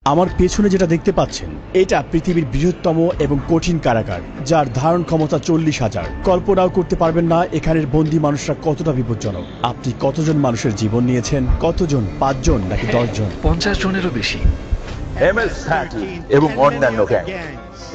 আমার পেছনে যেটা দেখতে পাচ্ছেন এটা পৃথিবীর বৃহত্তম এবং কঠিন কারাগার, যার ধারণ ক্ষমতা 40,000। কল্পনাও করতে পারবেন না এখানের বন্দী মানুষরা কতটা বিপজ্জনক। আপনি কতজন মানুষের জীবন নিয়েছেন? কতজন? 5 জন নাকি 10 জন? 50 জনেরও বেশি। MS-13 এবং অন্যান্য গ্যাং,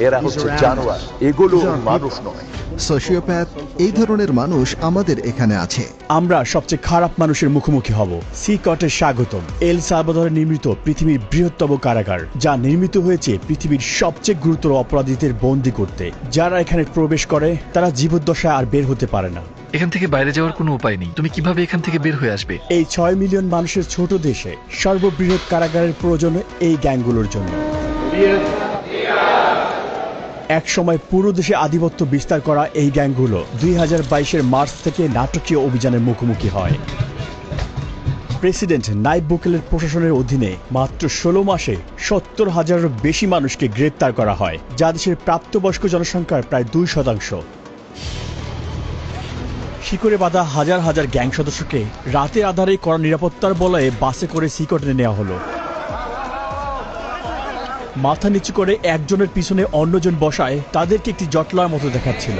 এরা হচ্ছে জানোয়ার, এগুলো মানুষ নয়। সোশিওপ্যাথ, এই ধরনের মানুষ আমাদের এখানে আছে। আমরা সবচেয়ে খারাপ মানুষের মুখোমুখি হব। সিকটের স্বাগতম। এল সালভাদরে নির্মিত পৃথিবীর বৃহত্তম কারাগার, যা নির্মিত হয়েছে পৃথিবীর সবচেয়ে গুরুতর অপরাধীদের বন্দী করতে। যারা এখানে প্রবেশ করে তারা জীবদ্দশায় আর বের হতে পারে না। এখান থেকে বাইরে যাওয়ার কোনো উপায় নেই। তুমি কিভাবে এখান থেকে বের হয়ে আসবে? এই 6 মিলিয়ন মানুষের ছোট দেশে সর্ববৃহৎ কারাগারের প্রয়োজন এই গ্যাংগুলোর জন্য। এক সময় পুরো দেশে আধিপত্য বিস্তার করা এই গ্যাংগুলো 2022-এর মার্চ থেকে নাটকীয় অভিযানের মুখোমুখি হয়। প্রেসিডেন্ট নাইব বুকেলের প্রশাসনের অধীনে মাত্র 16 মাসে 70,000-এরও বেশি মানুষকে গ্রেপ্তার করা হয়, যা দেশের প্রাপ্তবয়স্ক জনসংখ্যার প্রায় 2%। শিকড়ে বাঁধা হাজার হাজার গ্যাং সদস্যকে রাতের আধারে কড়া নিরাপত্তার বলয়ে বাসে করে সিকটে নেওয়া হলো। মাথা নিচু করে একজনের পিছনে অন্যজন বসায় তাদেরকে একটি জটলার মতো দেখাচ্ছিল।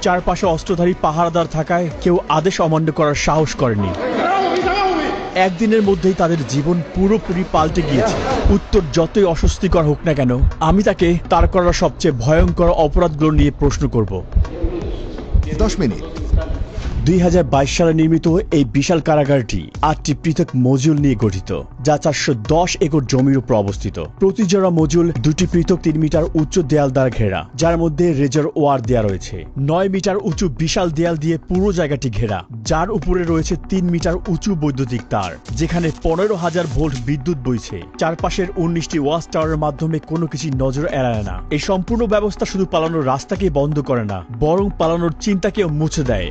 চারপাশে অস্ত্রধারী পাহারাদার থাকায় কেউ আদেশ অমান্য করার সাহস করেনি। একদিনের মধ্যেই তাদের জীবন পুরোপুরি পাল্টে গিয়েছে। উত্তর যতই অস্বস্তিকর হোক না কেন, আমি তাকে তার করা সবচেয়ে ভয়ঙ্কর অপরাধগুলো নিয়ে প্রশ্ন করব। 10 মিনিট। 2022 সালে নির্মিত এই বিশাল কারাগারটি 8টি পৃথক মজুল নিয়ে গঠিত, যা 410 একর জমির উপর অবস্থিত। প্রতি জোড়া মজুল 2টি পৃথক 3 মিটার উচ্চ দেয়াল দ্বারা ঘেরা, যার মধ্যে রেজার ওয়ার দেয়া রয়েছে। 9 মিটার উঁচু বিশাল দেয়াল দিয়ে পুরো জায়গাটি ঘেরা, যার উপরে রয়েছে 3 মিটার উঁচু বৈদ্যুতিক তার, যেখানে 15,000 ভোল্ট বিদ্যুৎ বইছে। চারপাশের 19টি ওয়াচ টাওয়ারের মাধ্যমে কোনো কিছু নজর এড়ায় না। এই সম্পূর্ণ ব্যবস্থা শুধু পালানোর রাস্তাকে বন্ধ করে না, বরং পালানোর চিন্তাকেও মুছে দেয়।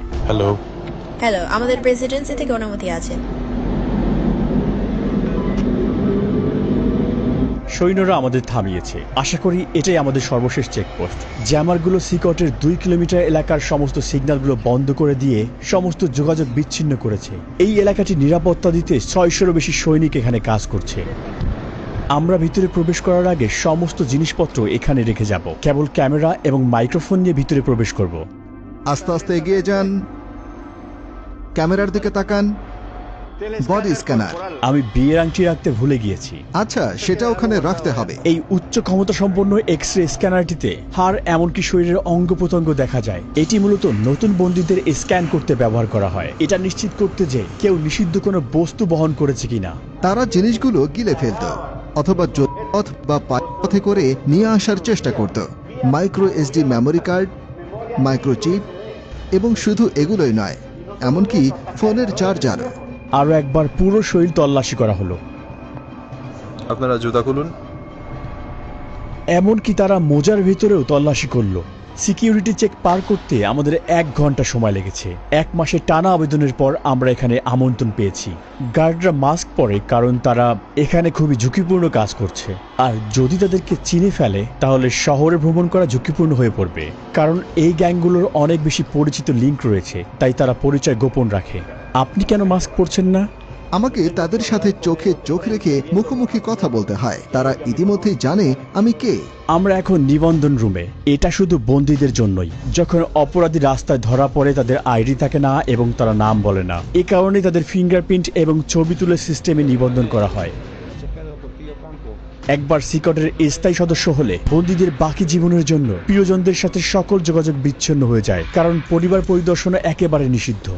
হ্যালো, আমাদের প্রেসিডেন্সি থেকে অনুমতি আছে। সৈন্যরা আমাদের থামিয়েছে। আশা করি এটাই আমাদের সর্বশেষ চেকপোস্ট। জ্যামারগুলো সিকটের 2 কিলোমিটার এলাকার সমস্ত সিগন্যালগুলো বন্ধ করে দিয়ে সমস্ত যোগাযোগ বিচ্ছিন্ন করেছে। এই এলাকাটি নিরাপত্তা দিতে 600-এরও বেশি সৈনিক এখানে কাজ করছে। আমরা ভিতরে প্রবেশ করার আগে সমস্ত জিনিসপত্র এখানে রেখে যাব। কেবল ক্যামেরা এবং মাইক্রোফোন নিয়ে ভিতরে প্রবেশ করব। আস্তে আস্তে এগিয়ে যান, ক্যামেরার দিকে তাকান। Body scanner. আমি বিয়ের আংটি রাখতে ভুলে গিয়েছি। আচ্ছা, সেটা ওখানে রাখতে হবে। এই উচ্চ ক্ষমতা সম্পন্ন এক্স-রে স্ক্যানারটিতে হাড় এমনকি শরীরের অঙ্গ প্রত্যঙ্গ দেখা যায়। এটি মূলত নতুন বন্দীদের স্ক্যান করতে ব্যবহার করা হয়, এটা নিশ্চিত করতে যে কেউ নিষিদ্ধ কোনো বস্তু বহন করেছে কিনা। তারা জিনিসগুলো গিলে ফেলত অথবা পথ বা পথে করে নিয়ে আসার চেষ্টা করত। Micro SD memory card, microchip, এবং শুধু এগুলোই নয়, এমনকি ফোনের চার্জার। আরো একবার পুরো শরীর তল্লাশি করা হলো। আপনারা জুতা খুলুন। এমনকি তারা মোজার ভিতরেও তল্লাশি করলো। সিকিউরিটি চেক পার করতে আমাদের 1 ঘন্টা সময় লেগেছে। 1 মাসের টানা আবেদনের পর আমরা এখানে আমন্ত্রণ পেয়েছি। গার্ডরা মাস্ক পরে, কারণ তারা এখানে খুবই ঝুঁকিপূর্ণ কাজ করছে। আর যদি তাদেরকে চিনে ফেলে তাহলে শহরে ভ্রমণ করা ঝুঁকিপূর্ণ হয়ে পড়বে, কারণ এই গ্যাংগুলোর অনেক বেশি পরিচিত লিঙ্ক রয়েছে, তাই তারা পরিচয় গোপন রাখে। আপনি কেন মাস্ক পরছেন না? আমাকে তাদের সাথে চোখে চোখ রেখে মুখোমুখি কথা বলতে হয়। তারা ইতিমধ্যেই জানে আমি কে। আমরা এখন নিবন্ধন রুমে। এটা শুধু বন্দীদের জন্যই। যখন অপরাধী রাস্তায় ধরা পড়ে তাদের আইডি থাকে না এবং তারা নাম বলে না। এ কারণে তাদের ফিঙ্গারপ্রিন্ট এবং ছবি তুলে সিস্টেমে নিবন্ধন করা হয়। একবার সিকটের স্থায়ী সদস্য হলে বন্দীদের বাকি জীবনের জন্য প্রিয়জনদের সাথে সকল যোগাযোগ বিচ্ছিন্ন হয়ে যায়, কারণ পরিবার পরিদর্শন একেবারে নিষিদ্ধ।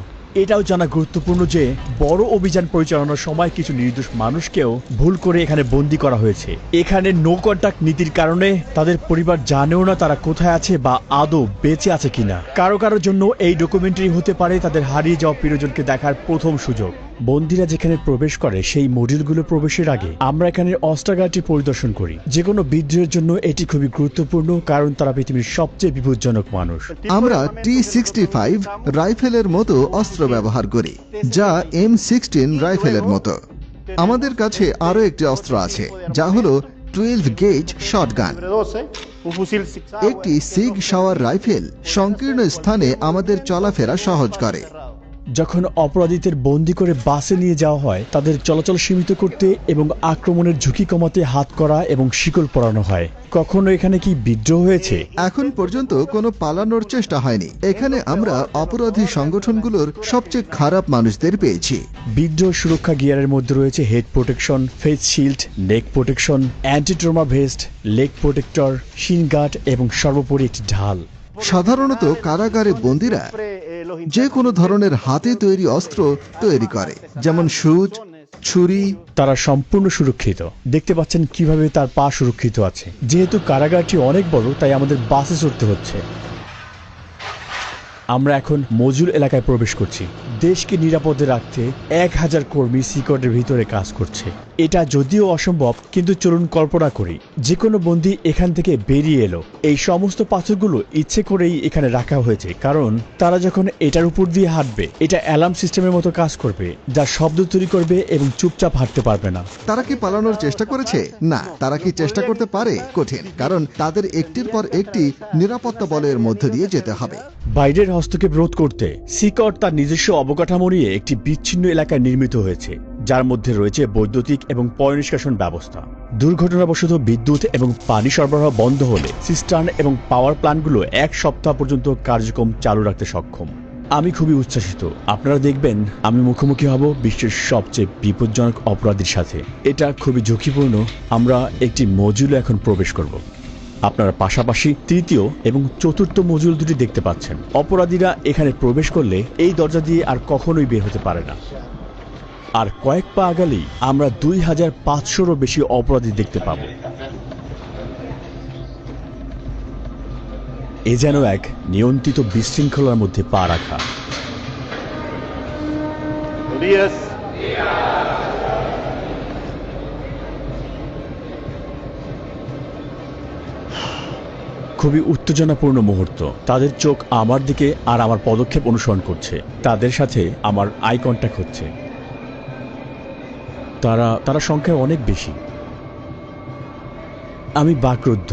এটাও জানা গুরুত্বপূর্ণ যে বড় অভিযান পরিচালনার সময় কিছু নির্দোষ মানুষকেও ভুল করে এখানে বন্দী করা হয়েছে। এখানে নো কন্টাক্ট নীতির কারণে তাদের পরিবার জানেও না তারা কোথায় আছে বা আদৌ বেঁচে আছে কিনা। কারো কারোর জন্য এই ডকুমেন্টারি হতে পারে তাদের হারিয়ে যাওয়া প্রিয়জনকে দেখার প্রথম সুযোগ। বন্দীরা যেখানে প্রবেশ করে সেই মডিউলগুলো প্রবেশের আগে আমরা এখানে অস্ত্রাগারটি পরিদর্শন করি। যে কোনো বিদ্রোহের জন্য এটি খুবই গুরুত্বপূর্ণ, কারণ তারা পৃথিবীর সবচেয়ে বিপজ্জনক মানুষ। আমরা T65 রাইফেলের মতো অস্ত্র ব্যবহার করি, যা M16 রাইফেলের মতো। আমাদের কাছে আরো একটি অস্ত্র আছে, যা হলো 12 গেজ শটগান। একটি সিগ শাওয়ার রাইফেল সংকীর্ণ স্থানে আমাদের চলাফেরা সহজ করে। যখন অপরাধীদের বন্দি করে বাসে নিয়ে যাওয়া হয়, তাদের চলাচল সীমিত করতে এবং আক্রমণের ঝুঁকি কমাতে হাত করা এবং শিকল পরানো হয়। কখনো এখানে কি বিদ্রোহ হয়েছে? এখন পর্যন্ত কোনো পালানোর চেষ্টা হয়নি। এখানে আমরা অপরাধী সংগঠনগুলোর সবচেয়ে খারাপ মানুষদের পেয়েছি। বিদ্রোহ সুরক্ষা গিয়ারের মধ্যে রয়েছে head protection, face shield, neck protection, anti trauma vest, leg protector, shin guard এবং সর্বোপরি একটি ঢাল। সাধারণত কারাগারে বন্দীরা যে কোনো ধরনের হাতে তৈরি অস্ত্র তৈরি করে, যেমন সুচ, ছুরি। তারা সম্পূর্ণ সুরক্ষিত। দেখতে পাচ্ছেন কিভাবে তার পা সুরক্ষিত আছে। যেহেতু কারাগারটি অনেক বড়, তাই আমাদের বাসে চড়তে হচ্ছে। আমরা এখন মজুল এলাকায় প্রবেশ করছি। দেশকে নিরাপদে রাখতে 1000 কর্মী সিকটের ভিতরে কাজ করছে। এটা যদিও অসম্ভব, কিন্তু চলুন কল্পনা করি যে কোনো বন্দী এখান থেকে বেরিয়ে এলো। এই সমস্ত পাথরগুলো ইচ্ছে করেই এখানে রাখা হয়েছে, কারণ তারা যখন এটার উপর দিয়ে হাঁটবে, এটা অ্যালার্ম সিস্টেমের মতো কাজ করবে, যা শব্দ তৈরি করবে এবং চুপচাপ হাঁটতে পারবে না। তারা কি পালানোর চেষ্টা করেছে? না। তারা কি চেষ্টা করতে পারে? কঠিন, কারণ তাদের একটির পর একটি নিরাপত্তা বলয়ের মধ্য দিয়ে যেতে হবে। বাইরের হস্তক্ষেপ রোধ করতে সিকট তার নিজস্ব অবকাঠামো নিয়ে একটি বিচ্ছিন্ন এলাকায় নির্মিত হয়েছে, যার মধ্যে রয়েছে বৈদ্যুতিক এবং পয় নিষ্কাশন ব্যবস্থা। দুর্ঘটনাবশত বিদ্যুৎ এবং পানি সরবরাহ বন্ধ হলে সিস্টার্ন এবং পাওয়ার প্ল্যান্টগুলো 1 সপ্তাহ পর্যন্ত কার্যক্রম চালু রাখতে সক্ষম। আমি খুবই উচ্ছ্বাসিত। আপনারা দেখবেন আমি মুখোমুখি হব বিশ্বের সবচেয়ে বিপজ্জনক অপরাধীর সাথে। এটা খুবই ঝুঁকিপূর্ণ। আমরা একটি মজুলে এখন প্রবেশ করব। আপনারা পাশাপাশি তৃতীয় এবং চতুর্থ মজুল দুটি দেখতে পাচ্ছেন। অপরাধীরা এখানে প্রবেশ করলে এই দরজা দিয়ে আর কখনোই বের হতে পারে না। আর কয়েক পা আগালেই আমরা 2500-রও বেশি অপরাধী দেখতে পাব। এ যেন এক নিয়ন্ত্রিত বিশৃঙ্খলার মধ্যে পা রাখা। খুবই উত্তেজনাপূর্ণ মুহূর্ত। তাদের চোখ আমার দিকে আর আমার পদক্ষেপ অনুসরণ করছে। তাদের সাথে আমার আই কন্ট্যাক্ট হচ্ছে। তারা সংখ্যায় অনেক বেশি। আমি বাকরুদ্ধ।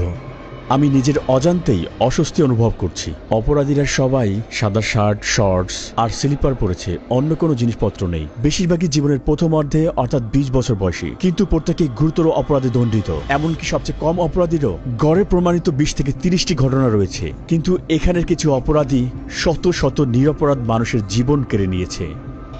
আমি নিজের অজান্তেই অস্বস্তি অনুভব করছি। অপরাধীরা সবাই সাদা শার্ট, শর্টস আর স্লিপার পরেছে, অন্য কোনো জিনিসপত্র নেই। বেশিরভাগই জীবনের প্রথম অর্ধে, অর্থাৎ 20 বছর বয়সী, কিন্তু প্রত্যেকেই গুরুতর অপরাধে দণ্ডিত। এমনকি সবচেয়ে কম অপরাধীরও গড়ে প্রমাণিত 20 থেকে 30টি ঘটনা রয়েছে। কিন্তু এখানের কিছু অপরাধী শত শত নিরপরাধ মানুষের জীবন কেড়ে নিয়েছে।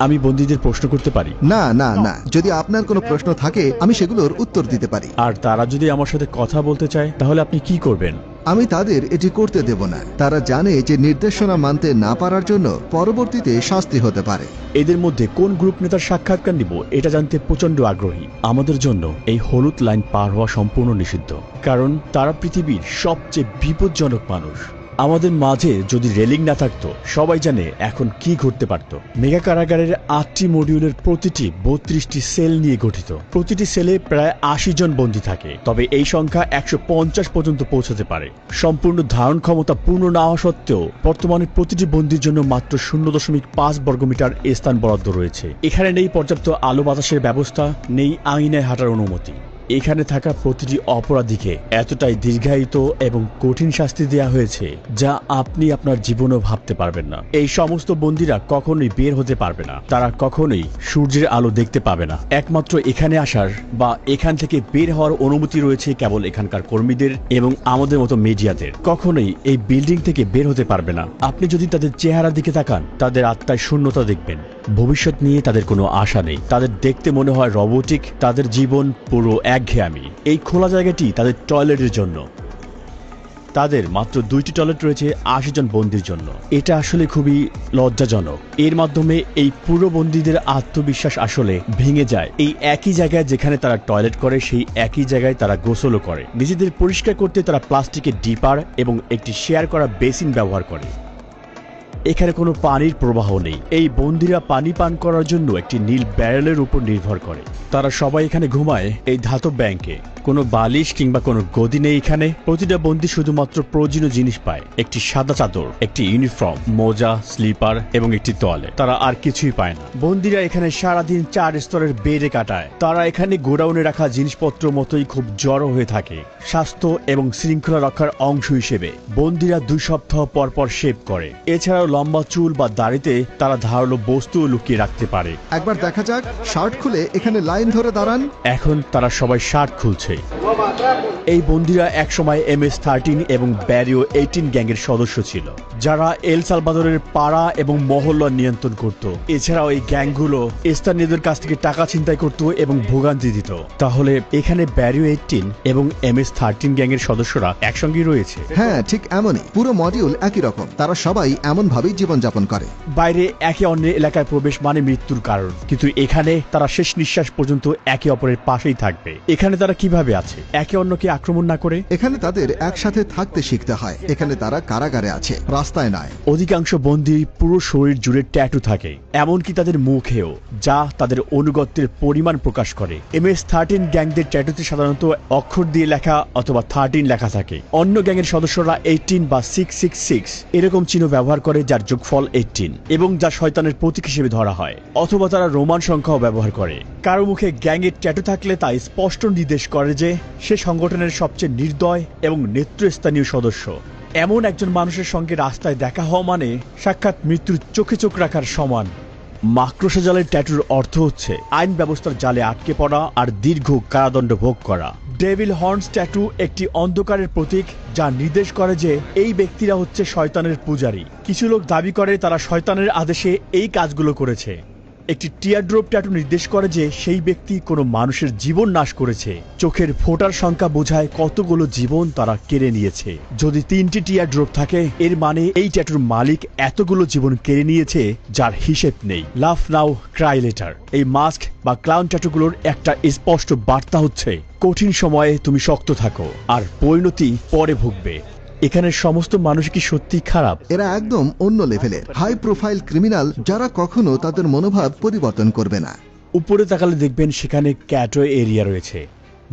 আমি বন্দীদের প্রশ্ন করতে পারি? না না না, যদি আপনার কোনো প্রশ্ন থাকে আমি সেগুলোর উত্তর দিতে পারি। আর তারা যদি আমার সাথে কথা বলতে চায়, তাহলে আপনি কি করবেন? আমি তাদের এটি করতে দেব না। তারা জানে যে নির্দেশনা মানতে না পারার জন্য পরবর্তীতে শাস্তি হতে পারে। এদের মধ্যে কোন গ্রুপ নেতার সাক্ষাৎকার নিব এটা জানতে প্রচন্ড আগ্রহী। আমাদের জন্য এই হলুদ লাইন পার হওয়া সম্পূর্ণ নিষিদ্ধ, কারণ তারা পৃথিবীর সবচেয়ে বিপজ্জনক মানুষ। আমাদের মাঝে যদি রেলিং না থাকতো, সবাই জানে এখন কি ঘটতে পারত। মেগা কারাগারের 8টি মডিউলের প্রতিটি 32টি সেল নিয়ে গঠিত। প্রতিটি সেলে প্রায় 80 জন বন্দী থাকে, তবে এই সংখ্যা 150 পর্যন্ত পৌঁছাতে পারে। সম্পূর্ণ ধারণ ক্ষমতা পূর্ণ না হওয়া সত্ত্বেও বর্তমানে প্রতিটি বন্দীর জন্য মাত্র 0.5 বর্গমিটার স্থান বরাদ্দ রয়েছে। এখানে নেই পর্যাপ্ত আলো বাতাসের ব্যবস্থা, নেই আঙিনায় হাঁটার অনুমতি। এখানে থাকা প্রতিটি অপরাধীকে এতটাই দীর্ঘায়িত এবং কঠিন শাস্তি দেওয়া হয়েছে, যা আপনি আপনার জীবনেও ভাবতে পারবেন না। এই সমস্ত বন্দীরা কখনোই বের হতে পারবে না। তারা কখনোই সূর্যের আলো দেখতে পাবে না। একমাত্র এখানে আসার বা এখান থেকে বের হওয়ার অনুমতি রয়েছে কেবল এখানকার কর্মীদের এবং আমাদের মতো মিডিয়াদের। কখনোই এই বিল্ডিং থেকে বের হতে পারবে না। আপনি যদি তাদের চেহারার দিকে তাকান, তাদের আত্মায় শূন্যতা দেখবেন। ভবিষ্যৎ নিয়ে তাদের কোনো আশা নেই। তাদের দেখতে মনে হয় রোবোটিক। তাদের জীবন পুরো একঘেয়েমি। এই খোলা জায়গাটি তাদের টয়লেটের জন্য। তাদের মাত্র 2টি টয়লেট রয়েছে 80 জন বন্দীর জন্য। এটা আসলে খুবই লজ্জাজনক। এর মাধ্যমে এই পুরো বন্দীদের আত্মবিশ্বাস আসলে ভেঙে যায়। এই একই জায়গায় যেখানে তারা টয়লেট করে, সেই একই জায়গায় তারা গোসলও করে। নিজেদের পরিষ্কার করতে তারা প্লাস্টিকের ডিপার এবং একটি শেয়ার করা বেসিন ব্যবহার করে। এখানে কোনো পানির প্রবাহ নেই। এই বন্দীরা পানি পান করার জন্য একটি নীল ব্যারেলের উপর নির্ভর করে। তারা সবাই এখানে ঘুমায় এই ধাতব ব্যাংকে। কোনো বালিশ কিংবা কোনো গদি নেই এখানে। প্রতিটা বন্দী শুধুমাত্র প্রয়োজনীয় জিনিস পায়, একটি সাদা চাদর, একটি ইউনিফর্ম, মোজা, স্লিপার এবং একটি তোয়ালে। তারা আর কিছুই পায় না। বন্দীরা এখানে সারাদিন 4 স্তরের বেডে কাটায়। তারা এখানে গোডাউনে রাখা জিনিসপত্র মতোই খুব জড়ো হয়ে থাকে। স্বাস্থ্য এবং শৃঙ্খলা রক্ষার অংশ হিসেবে বন্দীরা 2 সপ্তাহ পর পর শেভ করে। এছাড়াও লম্বা চুল বা দাড়িতে তারা ধারালো বস্তু লুকিয়ে রাখতে পারে। একবার দেখা যাক, শার্ট খুলে এখানে লাইন ধরে দাঁড়ান। এখন তারা সবাই শার্ট খুলছে। এই বন্দীরা একসময় MS-13 এবং ব্যারিও 18 গ্যাংয়ের সদস্য ছিল, যারা এল সালভাদরের পাড়া এবং মহল্লা নিয়ন্ত্রণ করত। এছাড়াও এই গ্যাংগুলো স্থানীয়দের কাছ থেকে টাকা ছিনতাই করত এবং ভোগান্তি দিত। তাহলে এখানে ব্যারিও 18 এবং MS-13 গ্যাংয়ের সদস্যরা একসঙ্গেই রয়েছে। হ্যাঁ, ঠিক এমনই। পুরো মডিউল একই রকম। তারা সবাই এমন ভাবেই জীবনযাপন করে। বাইরে একে অন্যের এলাকায় প্রবেশ মানে মৃত্যুর কারণ, কিন্তু এখানে তারা শেষ নিঃশ্বাস পর্যন্ত একে অপরের পাশেই থাকবে। এখানে তারা কিভাবে আছে একে অন্যকে আক্রমণ না করে? এখানে তাদের একসাথে থাকতে শিখতে হয়। এখানে তারা কারাগারে আছে, রাস্তায় নয়। অধিকাংশ বন্দী পুরো শরীর জুড়ে ট্যাটু থাকে, এমনকি তাদের মুখেও, যা তাদের অনুগত্যের পরিমাণ প্রকাশ করে। MS-13 গ্যাংদের ট্যাটুতে সাধারণত অক্ষর দিয়ে লেখা অথবা 13 লেখা থাকে। অন্য গ্যাংয়ের সদস্যরা 18 বা 666 এরকম চিহ্ন ব্যবহার করে, যার যোগফল 18 এবং যা শয়তানের প্রতীক হিসেবে ধরা হয়। অথবা তারা রোমান সংখ্যাও ব্যবহার করে। কারো মুখে গ্যাংয়ের ট্যাটু থাকলে তা স্পষ্ট নির্দেশ করে যে সে সংগঠনের সবচেয়ে নির্দয় এবং নেতৃস্থানীয় সদস্য। এমন একজন মানুষের সঙ্গে রাস্তায় দেখা হওয়া মানে সাক্ষাৎ মৃত্যুর চোখে চোখ রাখার সমান। মাকড়সা জালের ট্যাটুর অর্থ হচ্ছে আইন ব্যবস্থার জালে আটকে পড়া আর দীর্ঘ কারাদণ্ড ভোগ করা। ডেভিল হর্নস ট্যাটু একটি অন্ধকারের প্রতীক, যা নির্দেশ করে যে এই ব্যক্তিরা হচ্ছে শয়তানের পূজারী। কিছু লোক দাবি করে তারা শয়তানের আদেশে এই কাজগুলো করেছে। একটি টিয়ারড্রপ ট্যাটু নির্দেশ করে যে সেই ব্যক্তি কোনো মানুষের জীবন নাশ করেছে। চোখের ফোঁটার সংখ্যা বোঝায় কতগুলো জীবন তারা কেড়ে নিয়েছে। যদি 3টি টিয়ারড্রপ থাকে, এর মানে এই ট্যাটুর মালিক এতগুলো জীবন কেড়ে নিয়েছে যার হিসেব নেই। লাভ নাও ক্রাই লেটার, এই মাস্ক বা ক্লাউন ট্যাটুগুলোর একটা স্পষ্ট বার্তা হচ্ছে কঠিন সময়ে তুমি শক্ত থাকো, আর পরিণতি পরে ভুগবে। এখানের সমস্ত মানুষ কি সত্যি খারাপ? এরা একদম অন্য লেভেলের হাই প্রোফাইল ক্রিমিনাল, যারা কখনো তাদের মনোভাব পরিবর্তন করবে না। উপরে তাকালে দেখবেন সেখানে ক্যাটো এরিয়া রয়েছে।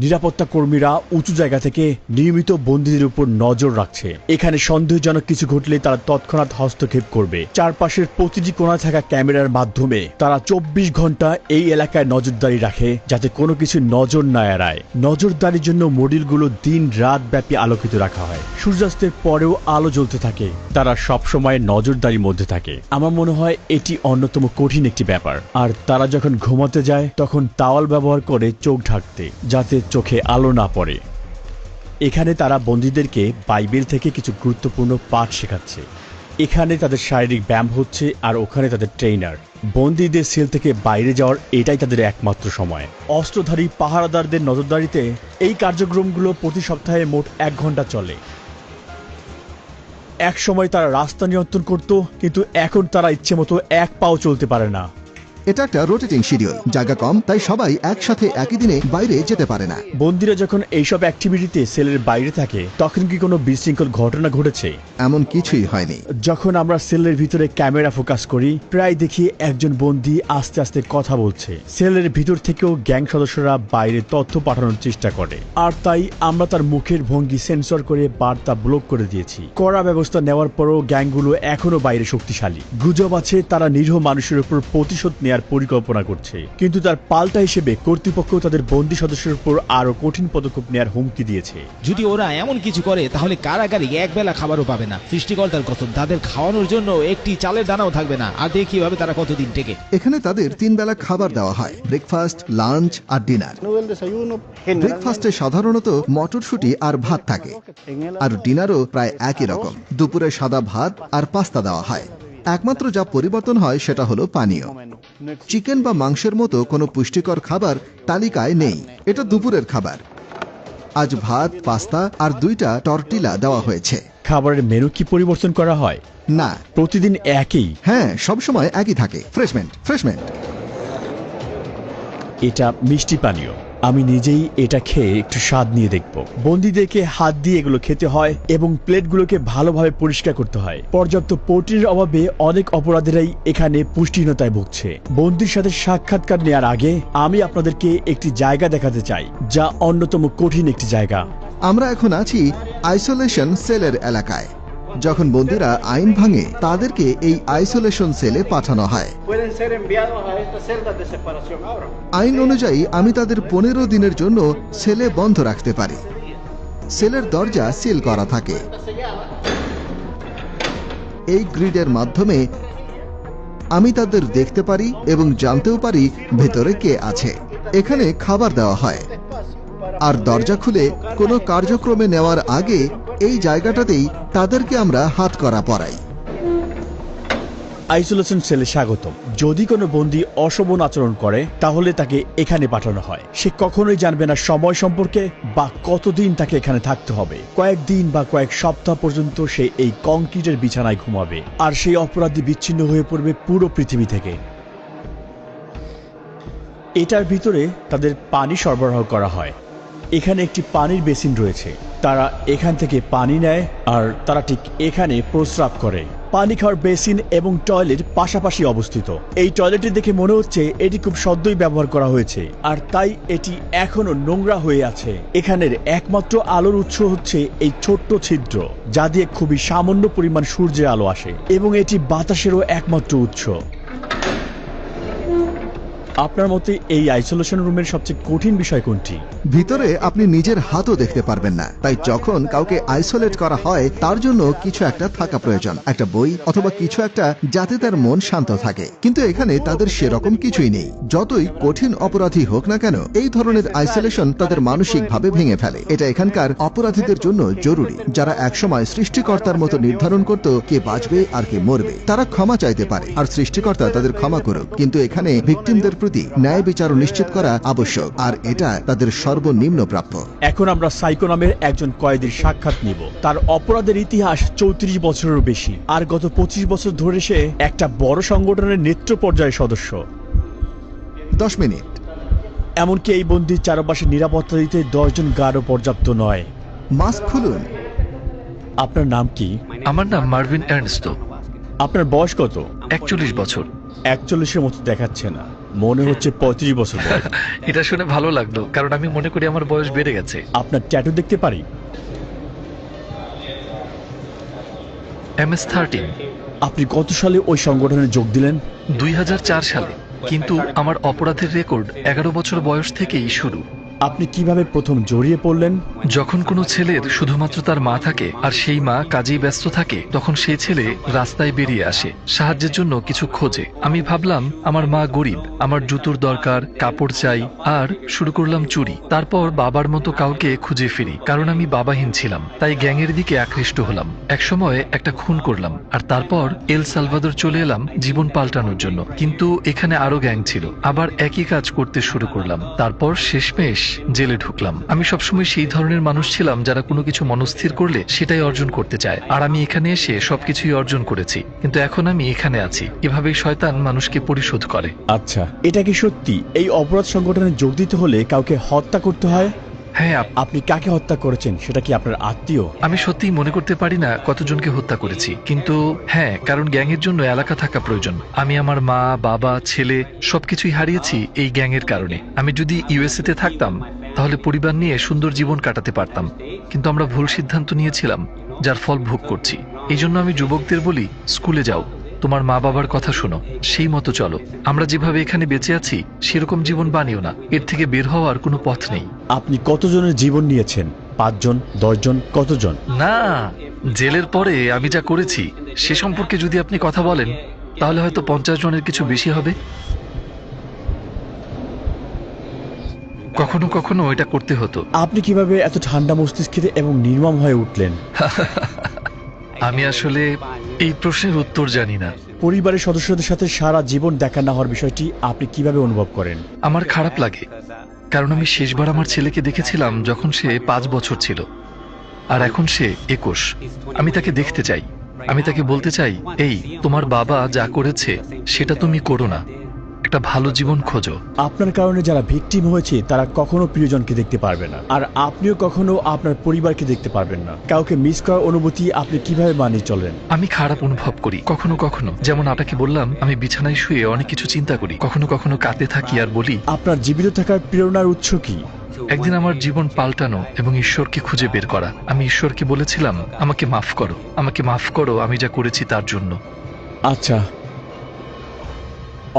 নিরাপত্তা কর্মীরা উঁচু জায়গা থেকে নিয়মিত বন্দীদের উপর নজর রাখছে। এখানে সন্দেহজনক কিছু ঘটলে তারা তৎক্ষণাৎ হস্তক্ষেপ করবে। চারপাশের প্রতিটি কোণায় থাকা ক্যামেরার মাধ্যমে তারা 24 ঘন্টা এই এলাকায় নজরদারি রাখে, যাতে কোনো কিছু নজর না এড়ায়। নজরদারির জন্য মডিউলগুলো দিন রাত ব্যাপী আলোকিত রাখা হয়। সূর্যাস্তের পরেও আলো জ্বলতে থাকে। তারা সবসময় নজরদারির মধ্যে থাকে। আমার মনে হয় এটি অন্যতম কঠিন একটি ব্যাপার। আর তারা যখন ঘুমাতে যায় তখন তাওয়াল ব্যবহার করে চোখ ঢাকতে, যাতে চোখে আলো না পড়ে। এখানে তারা বন্দীদেরকে বাইবেল থেকে কিছু গুরুত্বপূর্ণ পাঠ শেখাচ্ছে। এখানে তাদের শারীরিক ব্যায়াম হচ্ছে, আর ওখানে তাদের ট্রেইনার। বন্দীদের সেল থেকে বাইরে যাওয়ার এটাই তাদের একমাত্র সময়। অস্ত্রধারী পাহারাদারদের নজরদারিতে এই কার্যক্রমগুলো প্রতি সপ্তাহে মোট 1 ঘন্টা চলে। এক সময় তারা রাস্তা নিয়ন্ত্রণ করত, কিন্তু এখন তারা ইচ্ছে মতো 1 পাও চলতে পারে না। এটা একটা রোটেটিং শিডিউল, জায়গা কম, তাই সবাই একসাথে একই দিনে বাইরে যেতে পারে না। বন্দীরা যখন এইসব অ্যাক্টিভিটিতে সেলের বাইরে থাকে, তখন কি কোনো বিশৃঙ্খল ঘটনা ঘটেছে? এমন কিছুই হয়নি। যখন আমরা সেলের ভিতরে ক্যামেরা ফোকাস করি, প্রায় দেখি একজন বন্দী আস্তে আস্তে কথা বলছে। সেলের ভিতর থেকেও গ্যাং সদস্যরা বাইরে তথ্য পাঠানোর চেষ্টা করে, আর তাই আমরা তার মুখের ভঙ্গি সেন্সর করে বার্তা ব্লক করে দিয়েছি। কড়া ব্যবস্থা নেওয়ার পরও গ্যাংগুলো এখনো বাইরে শক্তিশালী। গুজব আছে তারা নিরীহ মানুষের উপর প্রতিশোধ নেওয়ার পরিকল্পনা করছে, কিন্তু তার পাল্টা হিসেবে কর্তৃপক্ষ তাদের বন্দী সদস্যের উপর আরো কঠিন পদক্ষেপ নেওয়ার হুমকি দিয়েছে। যদি ওরা এমন কিছু করে তাহলে কারাগারে একবেলা খাবারও পাবে না। সৃষ্টিকর্তার কসম, তাদের খাওয়ানোর জন্য একটি চালের দানাও থাকবে না। আর দেখি ভাবে তারা কতদিন টেকে। এখানে তাদের 3 বেলা খাবার দেওয়া হয়, ব্রেকফাস্ট, লাঞ্চ আর ডিনার। ব্রেকফাস্টে সাধারণত মটরশুঁটি আর ভাত থাকে, আর ডিনারও প্রায় একই রকম। দুপুরে সাদা ভাত আর পাস্তা দেওয়া হয়। একমাত্র যা পরিবর্তন হয় সেটা হলো পানীয়। চিকেন বা মাংসের মতো কোনো পুষ্টিকর খাবার তালিকায় নেই। এটা দুপুরের খাবার। আজ ভাত, পাস্তা আর 2টা টর্টিলা দেওয়া হয়েছে। খাবারের মেনু কি পরিবর্তন করা হয়? না, প্রতিদিন একই। হ্যাঁ, সবসময় একই থাকে। ফ্রেশমেন্ট। এটা মিষ্টি পানীয়, আমি নিজেই এটা খেয়ে একটু স্বাদ নিয়ে দেখব। বন্দীদেরকে হাত দিয়ে এগুলো খেতে হয় এবং প্লেটগুলোকে ভালোভাবে পরিষ্কার করতে হয়। পর্যাপ্ত প্রোটিনের অভাবে অনেক অপরাধীরাই এখানে পুষ্টিহীনতায় ভুগছে। বন্দীর সাথে সাক্ষাৎকার নেওয়ার আগে আমি আপনাদেরকে একটি জায়গা দেখাতে চাই, যা অন্যতম কঠিন একটি জায়গা। আমরা এখন আছি আইসোলেশন সেলের এলাকায়। যখন বন্দীরা আইন ভাঙে তাদেরকে এই আইসোলেশন সেলে পাঠানো হয়। আইন অনুযায়ী আমি তাদের 15 দিনের জন্য সেলে বন্ধ রাখতে পারি। সেলের দরজা সিল করা থাকে। এই গ্রিডের মাধ্যমে আমি তাদের দেখতে পারি এবং জানতেও পারি ভেতরে কে আছে। এখানে খাবার দেওয়া হয়, আর দরজা খুলে কোনো কার্যক্রমে নেওয়ার আগে এই জায়গাটাতেই তাদেরকে আমরা হাত করা পরাই। আইসোলেশন সেলে স্বাগতম। যদি কোনো বন্দী অশোভন আচরণ করে তাহলে তাকে এখানে পাঠানো হয়। সে কখনোই জানবে না সময় সম্পর্কে বা কতদিন তাকে এখানে থাকতে হবে। কয়েকদিন বা কয়েক সপ্তাহ পর্যন্ত সে এই কংক্রিটের বিছানায় ঘুমাবে, আর সেই অপরাধী বিচ্ছিন্ন হয়ে পড়বে পুরো পৃথিবী থেকে। এটার ভিতরে তাদের পানি সরবরাহ করা হয়। এখানে একটি পানির বেসিন রয়েছে। তারা এখান থেকে পানি নেয় আর তারা ঠিক এখানে প্রস্রাব করে। পানি খাওয়ার বেসিন এবং টয়লেট পাশাপাশি অবস্থিত। এই টয়লেটটি দেখে মনে হচ্ছে এটি খুব সদ্যই ব্যবহার করা হয়েছে, আর তাই এটি এখনো নোংরা হয়ে আছে। এখানের একমাত্র আলোর উৎস হচ্ছে এই ছোট্ট ছিদ্র, যা দিয়ে খুবই সামান্য পরিমাণ সূর্যের আলো আসে, এবং এটি বাতাসেরও একমাত্র উৎস। আপনার মতে এই আইসোলেশন রুমের সবচেয়ে কঠিন বিষয় কোনটি? ভিতরে আপনি নিজের হাতও দেখতে পারবেন না, তাই যখন কাউকে আইসোলেট করা হয় তার জন্য কিছু একটা থাকা প্রয়োজন, একটা বই অথবা কিছু একটা, যাতে তার মন শান্ত থাকে। কিন্তু এখানে তাদের সেরকম কিছুই নেই। যতই কঠিন অপরাধী হোক না কেন, এই ধরনের আইসোলেশন তাদের মানসিকভাবে ভেঙে ফেলে। এটা এখানকার অপরাধীদের জন্য জরুরি, যারা একসময় সৃষ্টিকর্তার মতো নির্ধারণ করত কে বাঁচবে আর কে মরবে। তারা ক্ষমা চাইতে পারে, আর সৃষ্টিকর্তা তাদের ক্ষমা করুক। কিন্তু এখানে ভিকটিমদের প্রতি ন্যায় বিচার নিশ্চিত করা আবশ্যক, আর এটা তাদের সর্বনিম্ন প্রাপ্য। এখন আমরা সাইকো নামের একজন কয়েদির সাক্ষাৎ নিব। তার অপরাধের ইতিহাস 34 বছরেরও বেশি, আর গত 25 বছর ধরে সে একটা বড় সংগঠনের নেতৃত্ব পর্যায়ের সদস্য। 10 মিনিট। এমনকি এই বন্দির চারপাশে নিরাপত্তা দিতে 10 জন গার্ডও পর্যাপ্ত নয়। মাস্ক খুলুন। আপনার নাম কি? আমার নাম মার্ভিন এর্নস্টো। আপনার বয়স কত? 41 বছর। 41-এর মতো দেখাচ্ছে না, মনে হচ্ছে 35 বছর বয়স। এটা শুনে ভালো লাগলো, কারণ আমি মনে করি আমার বয়স বেড়ে গেছে। আপনার ট্যাটু দেখতে পারি? MS-13। আপনি কত সালে ওই সংগঠনে যোগ দিলেন? 2004 সালে, কিন্তু আমার অপরাধের রেকর্ড 11 বছর বয়স থেকেই শুরু। আপনি কিভাবে প্রথম জড়িয়ে পড়লেন? যখন কোনো ছেলের শুধুমাত্র তার মা থাকে আর সেই মা কাজেই ব্যস্ত থাকে, তখন সেই ছেলে রাস্তায় বেরিয়ে আসে সাহায্যের জন্য কিছু খোঁজে। আমি ভাবলাম আমার মা গরিব, আমার জুতোর দরকার, কাপড় চাই, আর শুরু করলাম চুরি। তারপর বাবার মতো কাউকে খুঁজে ফিরি, কারণ আমি বাবাহীন ছিলাম, তাই গ্যাংয়ের দিকে আকৃষ্ট হলাম। একসময় একটা খুন করলাম, আর তারপর এল সালভাদর চলে এলাম জীবন পাল্টানোর জন্য। কিন্তু এখানে আরো গ্যাং ছিল, আবার একই কাজ করতে শুরু করলাম। তারপর শেষমেশ জেলে ঢুকলাম। আমি সবসময় সেই ধরনের মানুষ ছিলাম যারা কোনো কিছু মনস্থির করলে সেটাই অর্জন করতে চায়, আর আমি এখানে এসে সবকিছুই অর্জন করেছি। কিন্তু এখন আমি এখানে আছি। এভাবেই শয়তান মানুষকে পরিশোধ করে। আচ্ছা, এটা কি সত্যি এই অপরাধ সংগঠনে যোগ দিতে হলে কাউকে হত্যা করতে হয়? হ্যাঁ। আপনি কাকে হত্যা করেছেন? সেটা কি আপনার আত্মীয়? আমি সত্যিই মনে করতে পারি না কতজনকে হত্যা করেছি, কিন্তু হ্যাঁ, কারণ গ্যাংয়ের জন্য এলাকা থাকা প্রয়োজন। আমি আমার মা, বাবা, ছেলে সবকিছুই হারিয়েছি এই গ্যাংয়ের কারণে। আমি যদি USA তে থাকতাম তাহলে পরিবার নিয়ে সুন্দর জীবন কাটাতে পারতাম, কিন্তু আমরা ভুল সিদ্ধান্ত নিয়েছিলাম, যার ফল ভোগ করছি। এই জন্য আমি যুবকদের বলি, স্কুলে যাও, তোমার মা বাবার কথা শোনো, সেই মতো চলো। আমরা যেভাবে এখানে বেঁচে আছি সেরকম জীবন বানিও না, এর থেকে বের হওয়ার কোনো পথ নেই। আপনি কতজনের জীবন নিয়েছেন? 5 জন, 10 জন, কতজন? না, জেলের পরে আমি যা করেছি সে সম্পর্কে যদি আপনি কথা বলেন তাহলে হয়তো 50 জনের কিছু বেশি হবে। কখনো কখনো এটা করতে হতো। আপনি কিভাবে এত ঠান্ডা মস্তিষ্কের এবং নির্মম হয়ে উঠলেন? আমি আসলে এই প্রশ্নের উত্তর জানি না। পরিবারের সদস্যদের সাথে সারা জীবন দেখা না হওয়ার বিষয়টি আপনি কিভাবে অনুভব করেন? আমার খারাপ লাগে, কারণ আমি শেষবার আমার ছেলেকে দেখেছিলাম যখন সে 5 বছর ছিল, আর এখন সে 21। আমি তাকে দেখতে চাই, আমি তাকে বলতে চাই, এই তোমার বাবা যা করেছে সেটা তুমি করো না। একটা ভালো জীবন খোঁজো। আপনার কারণে যারা ভিকটিম হয়েছে তারা কখনো প্রিয়জনকে দেখতে পারবে না, আর আপনিও কখনো আপনার পরিবারকে দেখতে পারবেন না। কাউকে মিস করার অনুভূতি আপনি কিভাবে মানিয়ে চলেন? আমি খারাপ অনুভব করি কখনো কখনো, যেমন আপনাকে বললাম আমি বিছানায় শুয়ে অনেক কিছু চিন্তা করি, কখনো কখনো কাঁদতে থাকি আর বলি আপনার জীবিত থাকার প্রেরণার উৎস কি? একদিন আমার জীবন পাল্টানো এবং ঈশ্বরকে খুঁজে বের করা। আমি ঈশ্বরকে বলেছিলাম আমাকে মাফ করো, আমাকে মাফ করো আমি যা করেছি তার জন্য। আচ্ছা,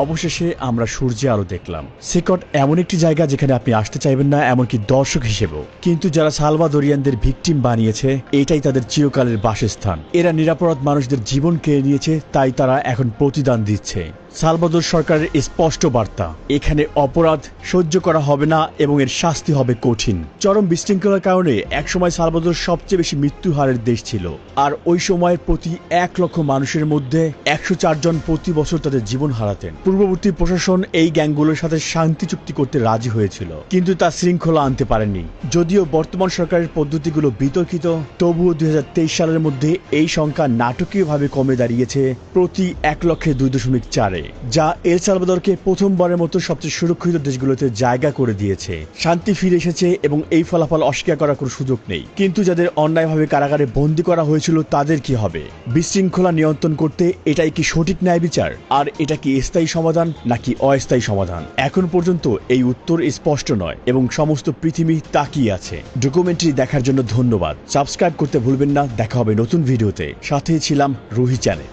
অবশেষে আমরা সূর্যে আলো দেখলাম। সেকট এমন একটি জায়গা যেখানে আপনি আসতে চাইবেন না, এমনকি দর্শক হিসেবেও। কিন্তু যারা সালভাদোরিয়ানদের ভিকটিম বানিয়েছে, এটাই তাদের চিরকালের বাসস্থান। এরা নিরাপরাধ মানুষদের জীবন কেড়ে নিয়েছে, তাই তারা এখন প্রতিদান দিচ্ছে। সালভাদোর সরকারের স্পষ্ট বার্তা, এখানে অপরাধ সহ্য করা হবে না এবং এর শাস্তি হবে কঠিন। চরম বিশৃঙ্খলার কারণে একসময় সালভাদোর সবচেয়ে বেশি মৃত্যু হারের দেশ ছিল, আর ওই সময়ের প্রতি 1 লক্ষ মানুষের মধ্যে 104 জন প্রতি বছর তাদের জীবন হারাতেন। পূর্ববর্তী প্রশাসন এই গ্যাংগুলোর সাথে শান্তি চুক্তি করতে রাজি হয়েছিল, কিন্তু তা শৃঙ্খলা আনতে পারেনি। যদিও বর্তমান সরকারের পদ্ধতিগুলো বিতর্কিত, তবুও 2023 সালের মধ্যে এই সংখ্যা নাটকীয়ভাবে কমে দাঁড়িয়েছে প্রতি 1,02.4-এ, যা এল সালভাদরকে প্রথমবারের মতো সবচেয়ে সুরক্ষিত দেশগুলোতে জায়গা করে দিয়েছে। শান্তি ফিরে এসেছে এবং এই ফলাফল অস্বীকার করার কোনো সুযোগ নেই। কিন্তু যাদের অন্যায়ভাবে কারাগারে বন্দী করা হয়েছিল তাদের কি হবে? বিশৃঙ্খলা নিয়ন্ত্রণ করতে এটাই কি সঠিক ন্যায় বিচার? আর এটা কি স্থায়ী সমাধান নাকি অস্থায়ী সমাধান? এখন পর্যন্ত এই উত্তর স্পষ্ট নয় এবং সমস্ত পৃথিবী তাকিয়ে আছে। ডকুমেন্টারি দেখার জন্য ধন্যবাদ। সাবস্ক্রাইব করতে ভুলবেন না। দেখা হবে নতুন ভিডিওতে। সাথেই ছিলাম রুহি চ্যানেল।